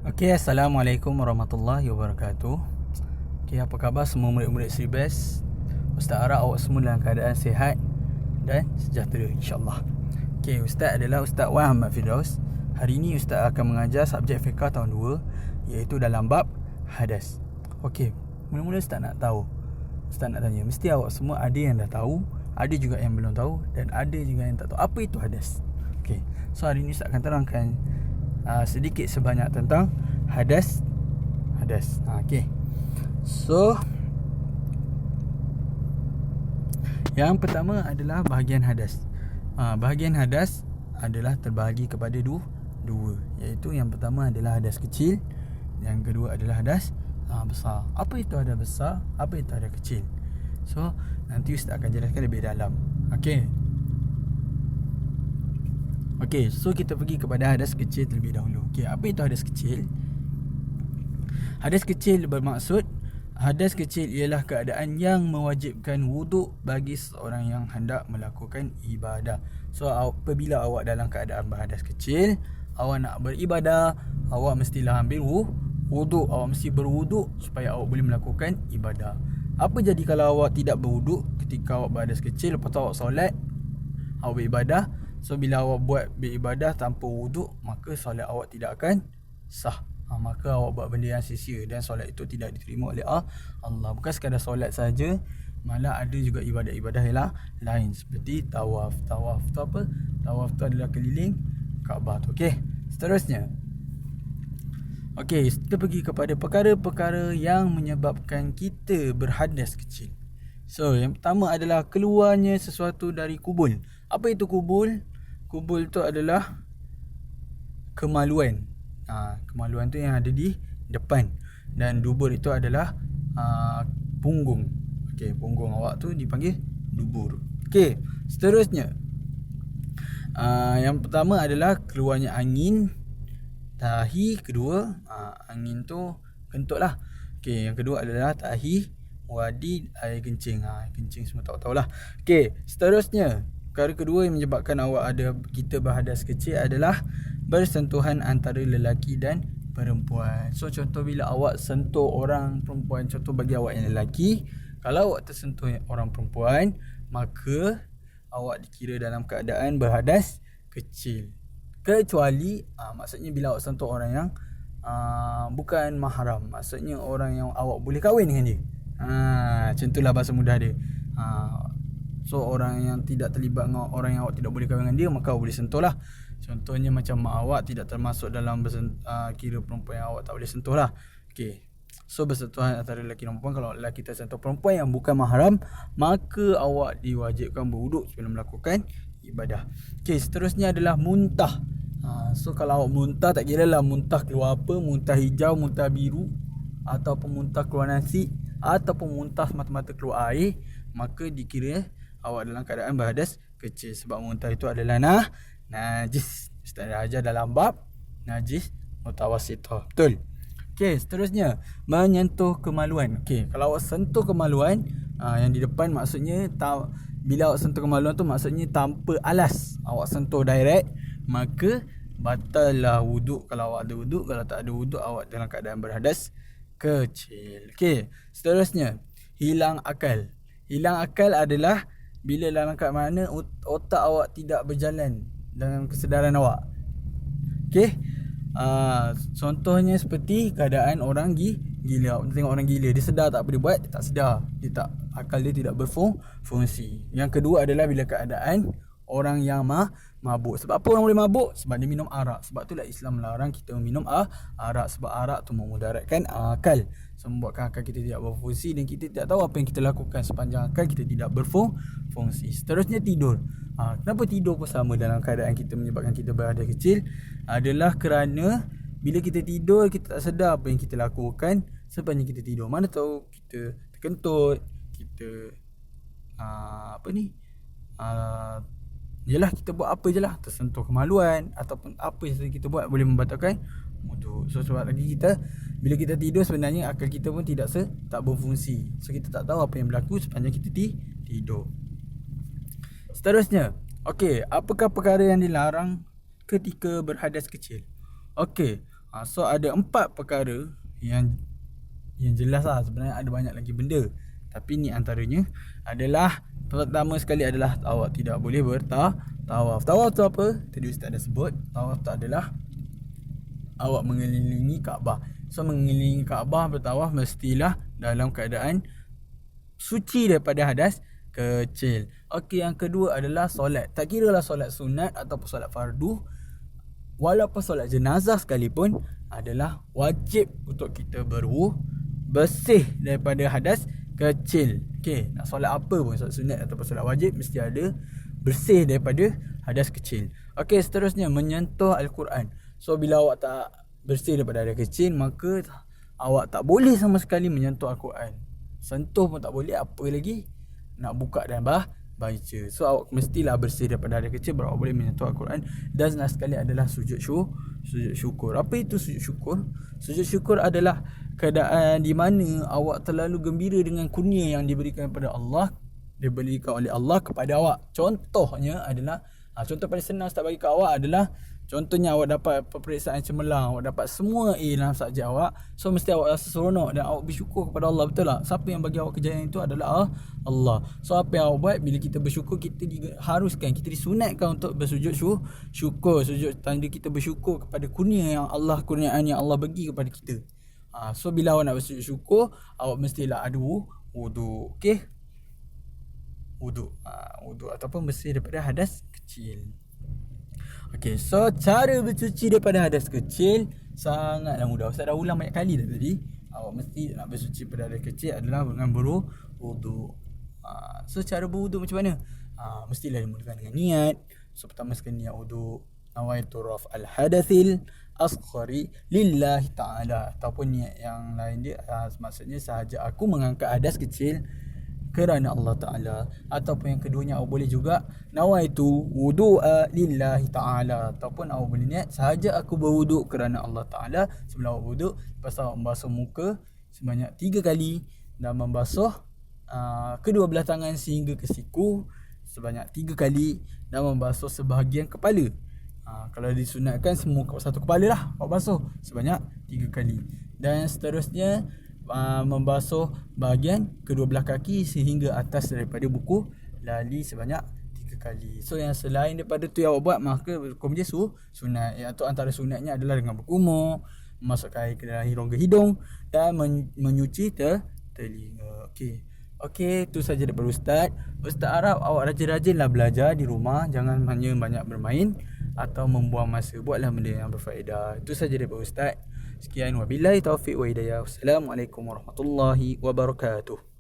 Okey, Assalamualaikum warahmatullahi wabarakatuh. Okey, apa khabar semua murid-murid Sri Best? Ustaz harap awak semua dalam keadaan sihat dan sejahtera, insya-Allah. Okey, Ustaz adalah Ustaz Wan Ahmad Firdaus. Hari ini Ustaz akan mengajar subjek fiqah tahun 2, iaitu dalam bab hadas. Okey, mula-mula Ustaz nak tahu. Ustaz nak tanya, mesti awak semua ada yang dah tahu, ada juga yang belum tahu, dan ada juga yang tak tahu apa itu hadas. Okey, so hari ini Ustaz akan terangkan sedikit sebanyak tentang hadas. Okey. So yang pertama adalah bahagian hadas. Bahagian hadas adalah terbahagi kepada dua, iaitu yang pertama adalah hadas kecil, yang kedua adalah hadas besar. Apa itu hadas besar? Apa itu hadas kecil? So nanti Ustaz akan jelaskan lebih dalam. Okey, so kita pergi kepada hadas kecil terlebih dahulu. Okey, apa itu hadas kecil? Hadas kecil bermaksud hadas kecil ialah keadaan yang mewajibkan wuduk bagi seorang yang hendak melakukan ibadah. So apabila awak dalam keadaan berhadas kecil, awak nak beribadah, awak mestilah ambil wuduk. Awak mesti berwuduk supaya awak boleh melakukan ibadah. Apa jadi kalau awak tidak berwuduk ketika awak berhadas kecil, lepas tu awak solat, awak beribadah? So bila awak buat beribadah tanpa wuduk, maka solat awak tidak akan sah. Maka awak buat benda yang sia-sia dan solat itu tidak diterima oleh Allah. Bukan sekadar solat saja, malah ada juga ibadah-ibadah yang lain seperti tawaf. Tawaf tu apa? Tawaf tu adalah keliling Kaabah tu. Okey, seterusnya. Okey, kita pergi kepada perkara-perkara yang menyebabkan kita berhadas kecil. So, yang pertama adalah keluarnya sesuatu dari kubul. Apa itu kubul? Kubul tu adalah kemaluan. Kemaluan tu yang ada di depan. Dan dubur itu adalah punggung. Okey, punggung awak tu dipanggil dubur. Okey, seterusnya. Yang pertama adalah keluarnya angin tahi. Kedua, angin tu kentut lah. Okey, yang kedua adalah tahi, wadi, air kencing. Kencing semua tahu-tahulah. Okey, seterusnya. Perkara kedua yang menyebabkan kita berhadas kecil adalah bersentuhan antara lelaki dan perempuan. So contoh bila awak sentuh orang perempuan, contoh bagi awak yang lelaki, kalau awak tersentuh orang perempuan, maka awak dikira dalam keadaan berhadas kecil. Kecuali maksudnya bila awak sentuh orang yang bukan mahram, maksudnya orang yang awak boleh kahwin dengan dia. Macam itulah bahasa mudah dia. So orang yang tidak terlibat dengan orang yang awak tidak boleh kahwin dengan dia, maka awak boleh sentuh lah. Contohnya macam mak awak tidak termasuk dalam kira perempuan yang awak tak boleh sentuh lah. Okay, so bersentuhan antara lelaki dan perempuan. Kalau lelaki tersentuh perempuan yang bukan mahram, maka awak diwajibkan berwuduk sebelum melakukan ibadah. Okay, seterusnya adalah muntah. So kalau awak muntah, tak kira lah muntah keluar apa, muntah hijau, muntah biru, ataupun muntah keluar nasi, ataupun muntah semata-mata keluar air, maka dikira awak dalam keadaan berhadas kecil. Sebab muntah itu adalah najis. Ustaz dah ajar dalam bab najis mutawassithah. Betul? Okey, seterusnya menyentuh kemaluan. Okey, kalau awak sentuh kemaluan, yang di depan maksudnya bila awak sentuh kemaluan tu maksudnya tanpa alas. Awak sentuh direct, maka batal lah wuduk kalau awak ada wuduk. Kalau tak ada wuduk, awak dalam keadaan berhadas kecil. Okey, seterusnya hilang akal. Hilang akal adalah bila dalam keadaan mana otak awak tidak berjalan dalam kesedaran awak. Okey, contohnya seperti keadaan orang gila. Awak tengok orang gila, dia sedar tak apa dia buat, dia tak sedar, akal dia tidak berfungsi. Yang kedua adalah bila keadaan orang yang mabuk. Sebab apa orang boleh mabuk? Sebab dia minum arak. Sebab itulah Islam melarang kita minum arak. Sebab arak tu memudaratkan akal. So membuatkan akal kita tidak berfungsi dan kita tidak tahu apa yang kita lakukan sepanjang akal kita tidak berfungsi. Seterusnya tidur. Kenapa tidur pun sama dalam keadaan kita menyebabkan kita berhadas kecil? Adalah kerana bila kita tidur, kita tak sedar apa yang kita lakukan sepanjang kita tidur. Mana tahu kita terkentut, kita yelah kita buat apa je lah, tersentuh kemaluan ataupun apa yang kita buat boleh membatalkan wuduk. So sebab lagi bila kita tidur sebenarnya akal kita pun tak berfungsi. So kita tak tahu apa yang berlaku sepanjang kita tidur. Seterusnya, okey, apakah perkara yang dilarang ketika berhadas kecil? Okey, So ada 4 perkara yang jelas lah. Sebenarnya ada banyak lagi benda, tapi ni antaranya adalah, pertama sekali adalah awak tidak boleh bertawaf. Tawaf tu apa? Tadi Ustaz dah sebut. Tawaf tu adalah awak mengelilingi Kaabah. So mengelilingi Kaabah, bertawaf mestilah dalam keadaan suci daripada hadas kecil. Okey, yang kedua adalah solat. Tak kira lah solat sunat ataupun solat fardu, walaupun solat jenazah sekalipun, adalah wajib untuk kita bersih daripada hadas kecil. Okey, nak solat apa pun, solat sunat ataupun solat wajib, mesti ada bersih daripada hadas kecil. Okey, seterusnya menyentuh Al-Quran. So bila awak tak bersih daripada hadas kecil, maka awak tak boleh sama sekali menyentuh Al-Quran. Sentuh pun tak boleh, apa lagi nak buka dan baca. So awak mestilah bersih daripada hadas kecil baru awak boleh menyentuh Al-Quran. Dan last sekali adalah sujud syukur. Apa itu sujud syukur? Sujud syukur adalah keadaan di mana awak terlalu gembira dengan kurnia yang diberikan kepada Allah, diberikan oleh Allah kepada awak. Contohnya adalah, contoh paling senang Ustaz bagi ke awak adalah, contohnya awak dapat peperiksaan cemerlang, awak dapat semua A dalam subjek awak. So mesti awak rasa seronok dan awak bersyukur kepada Allah, betul tak? Siapa yang bagi awak kejayaan itu adalah Allah. So apa yang awak buat, bila kita bersyukur, kita diharuskan, kita disunatkan untuk bersujud syukur. Sujud tanda kita bersyukur kepada kurnia yang Allah, kurniaan yang Allah bagi kepada kita. So bila awak nak bersujud syukur, awak mestilah ada wudu. Okey, wudu ataupun bersih daripada hadas kecil. Okey, so cara bersuci daripada hadas kecil sangatlah mudah. Ustaz dah ulang banyak kali dah tadi. Awak mesti nak bersuci daripada hadas kecil adalah dengan berwudu. So cara berwudu macam mana? Mestilah dimulakan dengan niat. So pertama sekali niat wudu, nawaitu raf'al hadatsil asghari lillahi ta'ala, ataupun niat yang lain dia, maksudnya sahaja aku mengangkat hadas kecil kerana Allah Ta'ala. Ataupun yang keduanya, awak boleh juga nawaitu wudu'a lillahi ta'ala, ataupun awak boleh niat sahaja aku berwuduk kerana Allah Ta'ala. Sebelum awak wuduk, lepas awak membasuh muka sebanyak 3 kali dan membasuh kedua belah tangan sehingga ke siku sebanyak 3 kali dan membasuh sebahagian kepala. Kalau disunatkan semua satu kepala lah awak basuh sebanyak 3 kali. Dan seterusnya membasuh bahagian kedua belah kaki sehingga atas daripada buku lali sebanyak 3 kali. So yang selain daripada tu yang awak buat, maka hukum dia sunat. Iaitu antara sunatnya adalah dengan berkumur, memasukkan air ke dalam hidung ke hidung dan menyuci telinga. Okey, itu saja daripada Ustaz. Ustaz harap awak rajin-rajinlah belajar di rumah. Jangan hanya banyak bermain atau membuang masa. Buatlah benda yang berfaedah. Itu saja daripada Ustaz. Sekian, wabillahi taufiq wa hidayah. Wassalamualaikum warahmatullahi wabarakatuh.